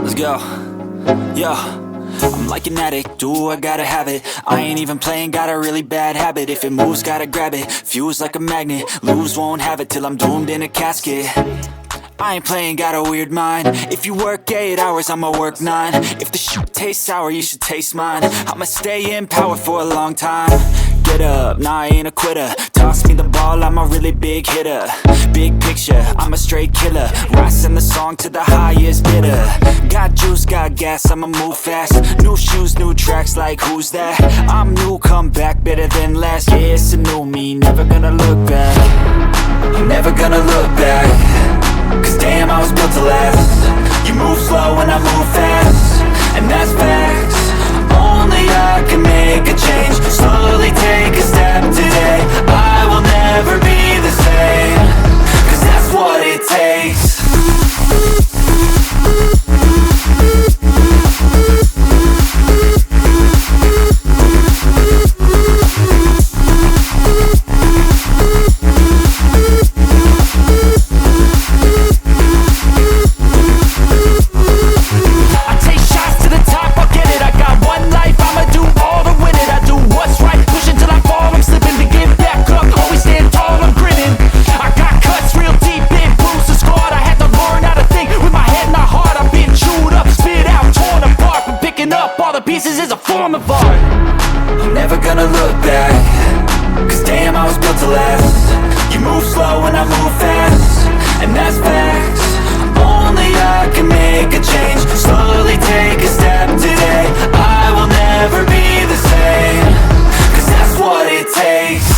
Let's go. Yo, I'm like an addict, do I gotta have it. I ain't even playing, got a really bad habit. If it moves, gotta grab it, fuse like a magnet. Lose, won't have it till I'm doomed in a casket. I ain't playing, got a weird mind. If you work 8 hours, I'ma work 9. If the shit tastes sour, you should taste mine. I'ma stay in power for a long time. Get up, nah, I ain't a quitter. Toss me the ball, I'm a really big hitter. Big picture, I'm a straight killer. Rising the song to the highest bidder. Got juice, got gas, I'ma move fast. New shoes, new tracks, like who's that? I'm new, come back, better than last. Yeah, it's a new me, never gonna look back. I'm never gonna look back. Cause damn, I was built to last. You move slow and I move fast, and that's facts. Only I can make a change. Slowly take a step today. I will never be the same. Cause that's what it takes. Pieces is a form of art. I'm never gonna look back. Cause damn, I was built to last. You move slow and I move fast, and that's facts. Only I can make a change. Slowly take a step today. I will never be the same. Cause that's what it takes.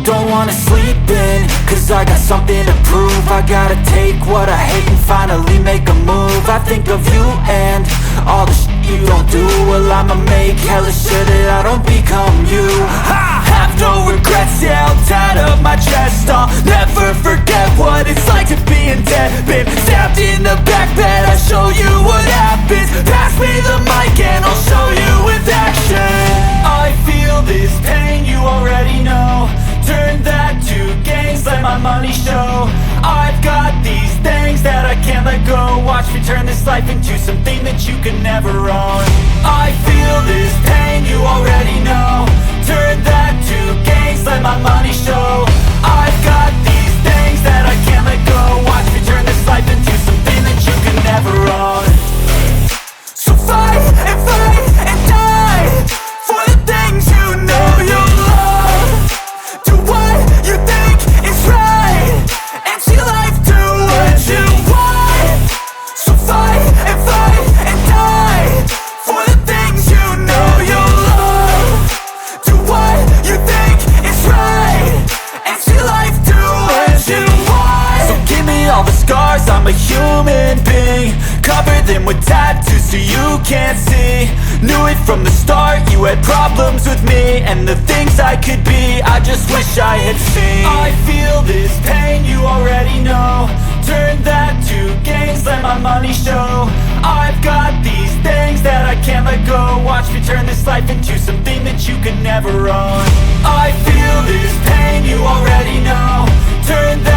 Don't wanna sleep in, cause I got something to prove. I gotta take what I hate and finally make a move. I think of you and all the shit you don't do. Well, I'ma make hella sure that I don't become you. I have no regrets, yeah, I'll tie up my chest. I'll never forget what it's like to be in debt. Been stabbed in the back bed, I'll show you what happens. Pass me the mic and I'll show you with action. I feel this pain, you already know. Turn that to gains, let my money show. I've got these things that I can't let go. Watch me turn this life into something that you can never own. I feel this pain, you already know. Turn that to gains, let my money show. I've got these things that I can't let go. Watch me turn this life into something that you can never own. So fight and die for the things you know you love. Do what you think is right, and see life do what you want. So fight and die for the things you know you love. Do what you think is right, and see life do what you want. So give me all the scars, I'm a human being. Cover them with tattoos so you can't see. Knew it from the start, you had problems with me and the things I could be, I just wish I had seen. I feel this pain, you already know. Turn life into something that you can never own. I feel this pain, you already know. Turn that